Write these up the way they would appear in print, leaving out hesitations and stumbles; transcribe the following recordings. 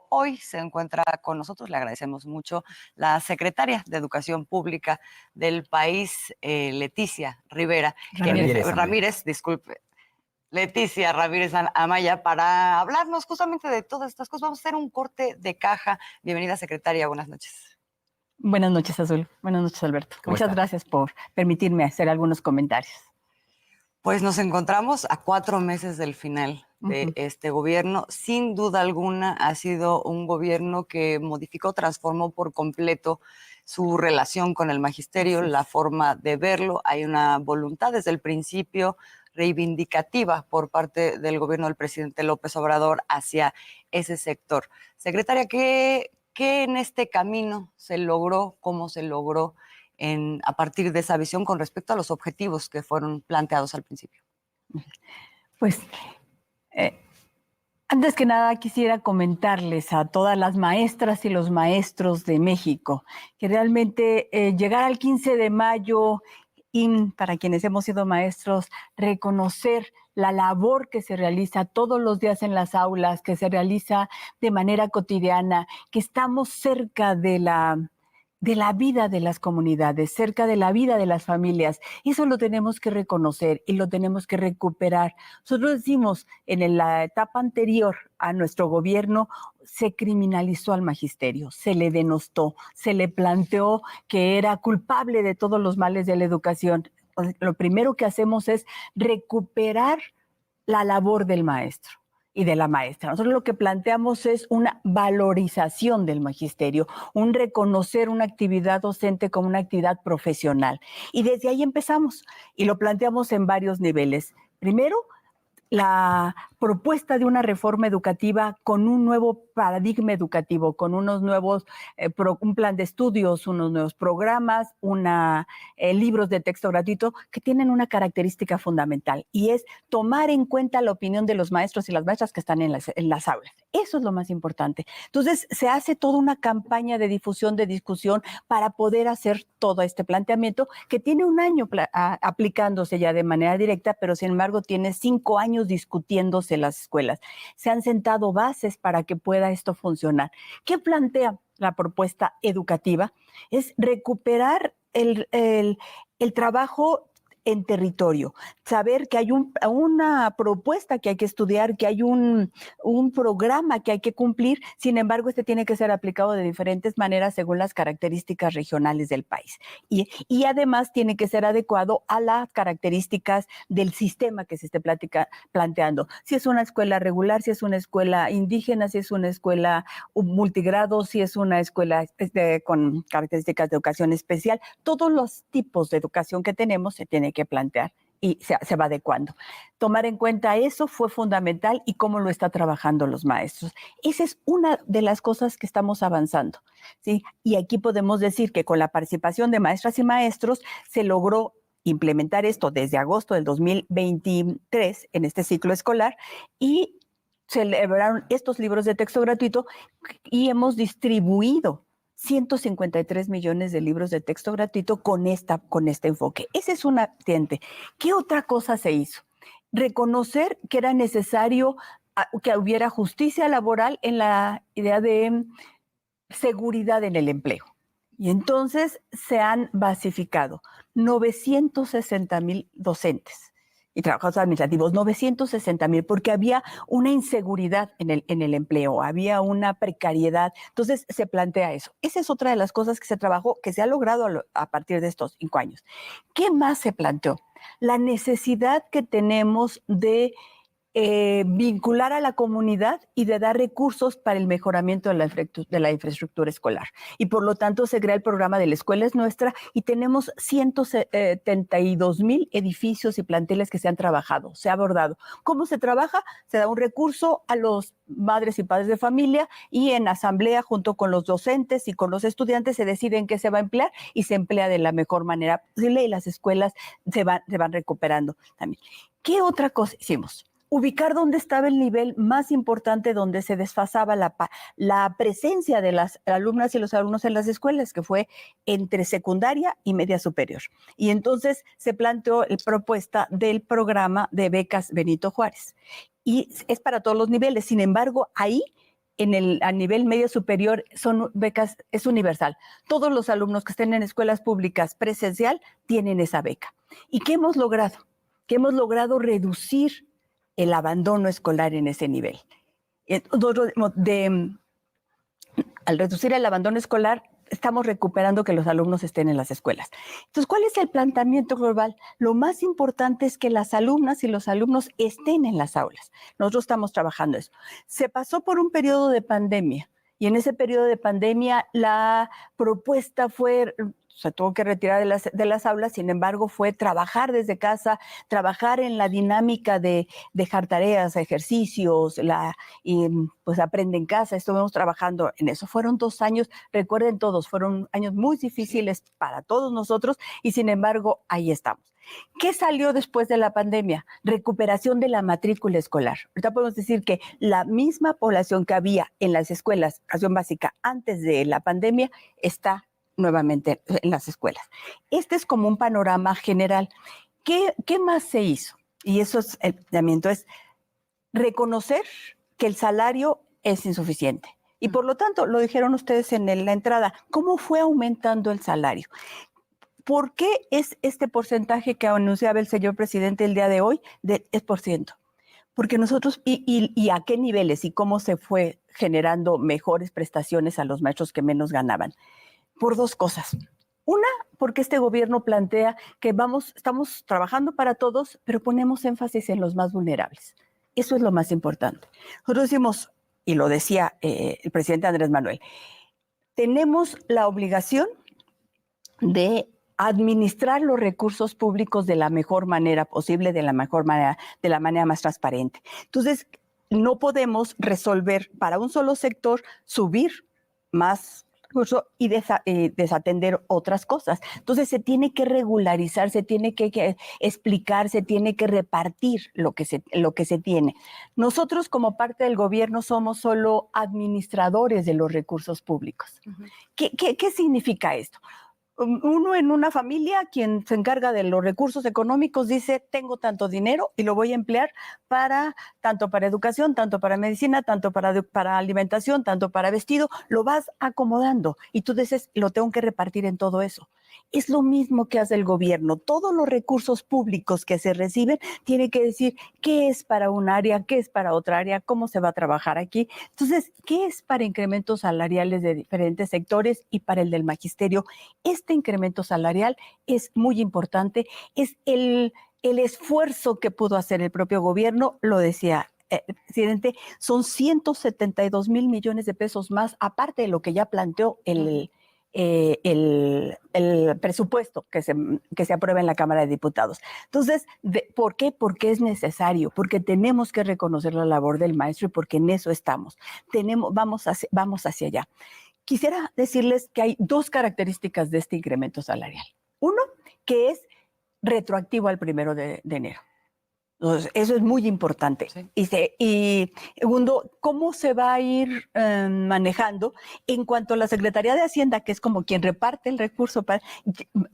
hoy se encuentra con nosotros, le agradecemos mucho, la secretaria de Educación Pública del país, Leticia Ramírez, disculpe. Leticia Ramírez Amaya, para hablarnos justamente de todas estas cosas. Vamos a hacer un corte de caja. Bienvenida, secretaria, buenas noches. Buenas noches, Azul. Buenas noches, Alberto. Muchas gracias por permitirme hacer algunos comentarios. Pues nos encontramos a 4 meses del final de este gobierno. Sin duda alguna ha sido un gobierno que modificó, transformó por completo su relación con el magisterio, la forma de verlo. Hay una voluntad desde el principio reivindicativa por parte del gobierno del presidente López Obrador hacia ese sector. Secretaria, ¿qué en este camino se logró? ¿Cómo se logró a partir de esa visión con respecto a los objetivos que fueron planteados al principio? Pues, antes que nada quisiera comentarles a todas las maestras y los maestros de México que realmente llegar al 15 de mayo y para quienes hemos sido maestros, reconocer la labor que se realiza todos los días en las aulas, que se realiza de manera cotidiana, que estamos cerca de la vida de las comunidades, cerca de la vida de las familias. Eso lo tenemos que reconocer y lo tenemos que recuperar. Nosotros decimos, en la etapa anterior a nuestro gobierno, se criminalizó al magisterio, se le denostó, se le planteó que era culpable de todos los males de la educación. Lo primero que hacemos es recuperar la labor del maestro y de la maestra. Nosotros lo que planteamos es una valorización del magisterio, un reconocer una actividad docente como una actividad profesional. Y desde ahí empezamos y lo planteamos en varios niveles. Primero, la propuesta de una reforma educativa con un nuevo paradigma educativo, con unos nuevos, un plan de estudios, unos nuevos programas, libros de texto gratuito que tienen una característica fundamental y es tomar en cuenta la opinión de los maestros y las maestras que están en las aulas. Eso es lo más importante. Entonces, se hace toda una campaña de difusión, de discusión para poder hacer todo este planteamiento que tiene un año aplicándose ya de manera directa, pero sin embargo tiene 5 años discutiéndose en las escuelas. Se han sentado bases para que pueda esto funcionar. ¿Qué plantea la propuesta educativa? Es recuperar el trabajo en territorio, saber que hay una propuesta que hay que estudiar, que hay un programa que hay que cumplir, sin embargo, este tiene que ser aplicado de diferentes maneras según las características regionales del país. Y además tiene que ser adecuado a las características del sistema que se esté planteando. Si es una escuela regular, si es una escuela indígena, si es una escuela multigrado, si es una escuela con características de educación especial, todos los tipos de educación que tenemos se tiene que plantear y se va adecuando. Tomar en cuenta eso fue fundamental y cómo lo están trabajando los maestros. Esa es una de las cosas que estamos avanzando, ¿sí? Y aquí podemos decir que con la participación de maestras y maestros se logró implementar esto desde agosto del 2023 en este ciclo escolar y celebraron estos libros de texto gratuito y hemos distribuido 153 millones de libros de texto gratuito con este enfoque. Ese es un accidente. ¿Qué otra cosa se hizo? Reconocer que era necesario que hubiera justicia laboral en la idea de seguridad en el empleo. Y entonces se han basificado 960,000 docentes y trabajadores administrativos, 960,000, porque había una inseguridad en el empleo, había una precariedad. Entonces se plantea eso. Esa es otra de las cosas que se trabajó, que se ha logrado a partir de estos 5 años. ¿Qué más se planteó? La necesidad que tenemos de vincular a la comunidad y de dar recursos para el mejoramiento de la infraestructura escolar. Y por lo tanto se crea el programa de La Escuela es Nuestra y tenemos 172,000 edificios y planteles que se han trabajado, se ha abordado. ¿Cómo se trabaja? Se da un recurso a los madres y padres de familia y en asamblea junto con los docentes y con los estudiantes se decide en qué se va a emplear y se emplea de la mejor manera posible y las escuelas se van recuperando también. ¿Qué otra cosa hicimos? Ubicar dónde estaba el nivel más importante, donde se desfasaba la presencia de las alumnas y los alumnos en las escuelas, que fue entre secundaria y media superior. Y entonces se planteó la propuesta del programa de becas Benito Juárez. Y es para todos los niveles. Sin embargo, ahí a nivel medio superior son becas, es universal. Todos los alumnos que estén en escuelas públicas presencial tienen esa beca. ¿Y qué hemos logrado? Que hemos logrado reducir el abandono escolar en ese nivel. Al reducir el abandono escolar, estamos recuperando que los alumnos estén en las escuelas. Entonces, ¿cuál es el planteamiento global? Lo más importante es que las alumnas y los alumnos estén en las aulas. Nosotros estamos trabajando eso. Se pasó por un periodo de pandemia y en ese periodo de pandemia la propuesta fue, se tuvo que retirar de las aulas, sin embargo, fue trabajar desde casa, trabajar en la dinámica de dejar tareas, ejercicios, y pues aprende en casa. Estuvimos trabajando en eso. Fueron 2 años, recuerden todos, fueron años muy difíciles para todos nosotros y sin embargo, ahí estamos. ¿Qué salió después de la pandemia? Recuperación de la matrícula escolar. Ahorita podemos decir que la misma población que había en las escuelas, educación básica, antes de la pandemia, está nuevamente en las escuelas. Este es como un panorama general. ¿Qué más se hizo? Y eso es el planteamiento, es reconocer que el salario es insuficiente. Y por lo tanto, lo dijeron ustedes en la entrada, ¿cómo fue aumentando el salario? ¿Por qué es este porcentaje que anunciaba el señor presidente el día de hoy de 10%? Porque nosotros, y a qué niveles y cómo se fue generando mejores prestaciones a los maestros que menos ganaban. Por 2 cosas. Una, porque este gobierno plantea que estamos trabajando para todos, pero ponemos énfasis en los más vulnerables. Eso es lo más importante. Nosotros decimos, y lo decía el presidente Andrés Manuel, tenemos la obligación de administrar los recursos públicos de la mejor manera posible, de la manera más transparente. Entonces, no podemos resolver para un solo sector subir más recursos y desatender otras cosas. Entonces, se tiene que regularizar, se tiene que explicar, se tiene que repartir lo que se tiene. Nosotros, como parte del gobierno, somos solo administradores de los recursos públicos. Uh-huh. ¿Qué significa esto? Uno en una familia, quien se encarga de los recursos económicos, dice, tengo tanto dinero y lo voy a emplear tanto para educación, tanto para medicina, tanto para alimentación, tanto para vestido, lo vas acomodando y tú dices, lo tengo que repartir en todo eso. Es lo mismo que hace el gobierno. Todos los recursos públicos que se reciben tiene que decir qué es para un área, qué es para otra área, cómo se va a trabajar aquí. Entonces, ¿qué es para incrementos salariales de diferentes sectores y para el del magisterio? Este incremento salarial es muy importante, es el esfuerzo que pudo hacer el propio gobierno, lo decía el presidente, son 172 mil millones de pesos más, aparte de lo que ya planteó el presupuesto que se aprueba en la Cámara de Diputados. Entonces, ¿por qué? Porque es necesario, porque tenemos que reconocer la labor del maestro y porque en eso estamos. Vamos hacia allá. Quisiera decirles que hay 2 características de este incremento salarial. Uno, que es retroactivo al 1 de enero. Entonces, eso es muy importante. Sí. Y segundo, ¿cómo se va a ir manejando en cuanto a la Secretaría de Hacienda, que es como quien reparte el recurso,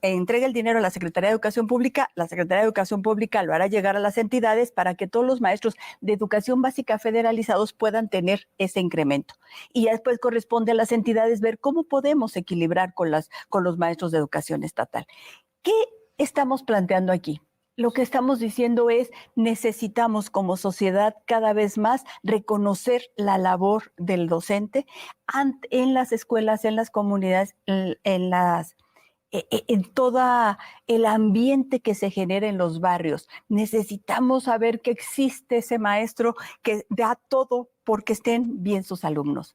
entrega el dinero a la Secretaría de Educación Pública, la Secretaría de Educación Pública lo hará llegar a las entidades para que todos los maestros de educación básica federalizados puedan tener ese incremento. Y ya después corresponde a las entidades ver cómo podemos equilibrar con los maestros de educación estatal. ¿Qué estamos planteando aquí? Lo que estamos diciendo es, necesitamos como sociedad cada vez más reconocer la labor del docente en las escuelas, en las comunidades, en todo el ambiente que se genera en los barrios. Necesitamos saber que existe ese maestro que da todo porque estén bien sus alumnos.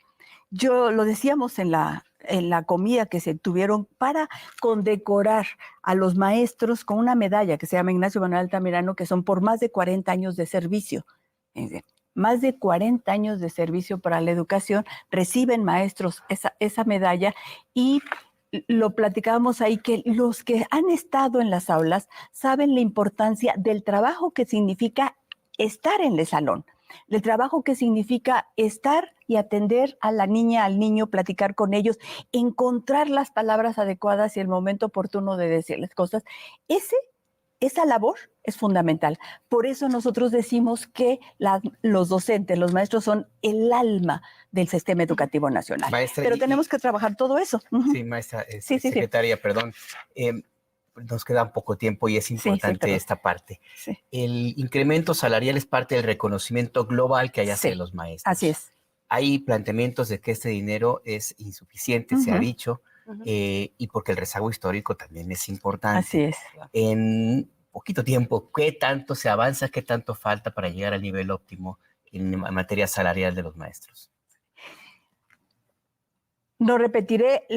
Yo lo decíamos en la comida que se tuvieron para condecorar a los maestros con una medalla que se llama Ignacio Manuel Altamirano, que son por más de 40 años de servicio. Más de 40 años de servicio para la educación, reciben maestros esa medalla y lo platicábamos ahí, que los que han estado en las aulas saben la importancia del trabajo que significa estar en el salón. El trabajo que significa estar y atender a la niña, al niño, platicar con ellos, encontrar las palabras adecuadas y el momento oportuno de decirles cosas. Ese esa labor es fundamental. Por eso nosotros decimos que los docentes, los maestros son el alma del sistema educativo nacional. Maestra, pero tenemos que trabajar todo eso. Sí, maestra, Sí. secretaria, perdón. Nos queda poco tiempo y es importante esta parte. Sí. El incremento salarial es parte del reconocimiento global que hay hacia los maestros. Así es. Hay planteamientos de que este dinero es insuficiente, se ha dicho, y porque el rezago histórico también es importante. Así es. En poquito tiempo, ¿qué tanto se avanza, qué tanto falta para llegar al nivel óptimo en materia salarial de los maestros? No repetiré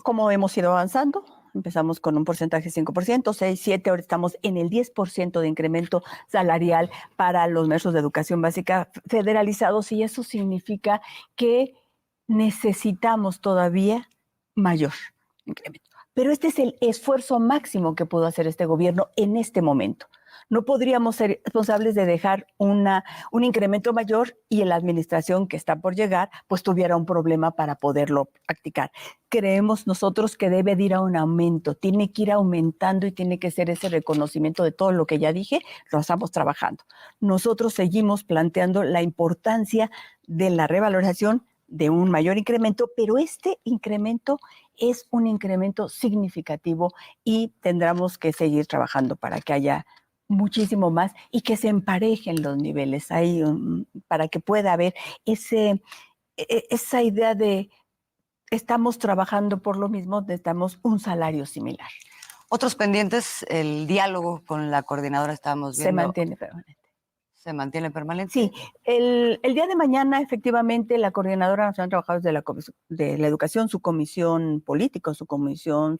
cómo hemos ido avanzando. Empezamos con un porcentaje de 5%, 6, 7, ahora estamos en el 10% de incremento salarial para los maestros de educación básica federalizados, y eso significa que necesitamos todavía mayor incremento. Pero este es el esfuerzo máximo que pudo hacer este gobierno en este momento. No podríamos ser responsables de dejar un incremento mayor y en la administración que está por llegar, pues tuviera un problema para poderlo practicar. Creemos nosotros que debe de ir a un aumento, tiene que ir aumentando y tiene que ser ese reconocimiento de todo lo que ya dije, lo estamos trabajando. Nosotros seguimos planteando la importancia de la revalorización de un mayor incremento, pero este incremento es un incremento significativo y tendremos que seguir trabajando para que haya muchísimo más y que se emparejen los niveles ahí, para que pueda haber esa idea de estamos trabajando por lo mismo, necesitamos un salario similar. Otros pendientes, el diálogo con la coordinadora, estábamos viendo. Se mantiene permanente. ¿Se mantiene permanente? Sí, el día de mañana, efectivamente, la Coordinadora Nacional de Trabajadores de la Educación, su comisión política, su comisión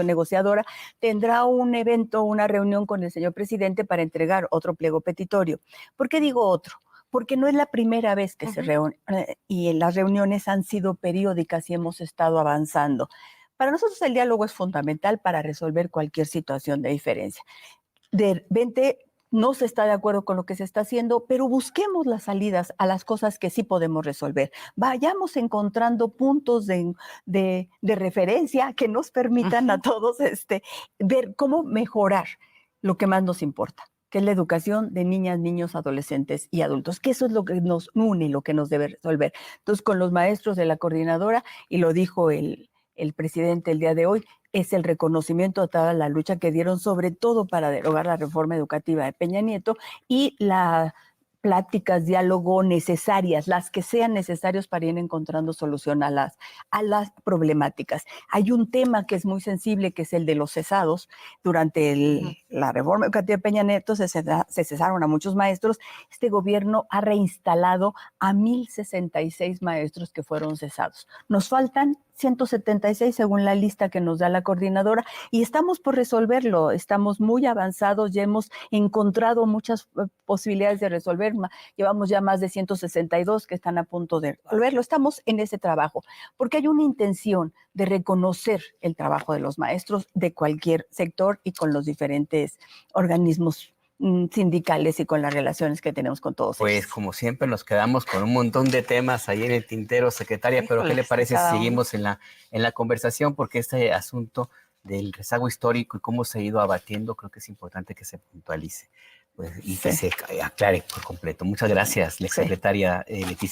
negociadora, tendrá un evento, una reunión con el señor presidente para entregar otro pliego petitorio. ¿Por qué digo otro? Porque no es la primera vez que se reúne, y las reuniones han sido periódicas y hemos estado avanzando. Para nosotros el diálogo es fundamental para resolver cualquier situación de diferencia. De repente no se está de acuerdo con lo que se está haciendo, pero busquemos las salidas a las cosas que sí podemos resolver. Vayamos encontrando puntos de referencia que nos permitan a todos ver cómo mejorar lo que más nos importa, que es la educación de niñas, niños, adolescentes y adultos, que eso es lo que nos une, lo que nos debe resolver. Entonces, con los maestros de la coordinadora, y lo dijo el presidente el día de hoy, es el reconocimiento a toda la lucha que dieron, sobre todo para derogar la reforma educativa de Peña Nieto, y las pláticas, diálogo necesarias, las que sean necesarios para ir encontrando solución a las problemáticas. Hay un tema que es muy sensible, que es el de los cesados. Durante la reforma educativa de Peña Nieto se cesaron a muchos maestros. Este gobierno ha reinstalado a 1,066 maestros que fueron cesados. Nos faltan 176 según la lista que nos da la coordinadora, y estamos por resolverlo, estamos muy avanzados, ya hemos encontrado muchas posibilidades de resolver, llevamos ya más de 162 que están a punto de resolverlo, estamos en ese trabajo, porque hay una intención de reconocer el trabajo de los maestros de cualquier sector y con los diferentes organismos sindicales y con las relaciones que tenemos con todos pues ellos. Como siempre nos quedamos con un montón de temas ahí en el tintero, secretaria, pero ¿qué le parece si seguimos en la conversación? Porque este asunto del rezago histórico y cómo se ha ido abatiendo, creo que es importante que se puntualice, pues, y que se aclare por completo. Muchas gracias, la secretaria Leticia.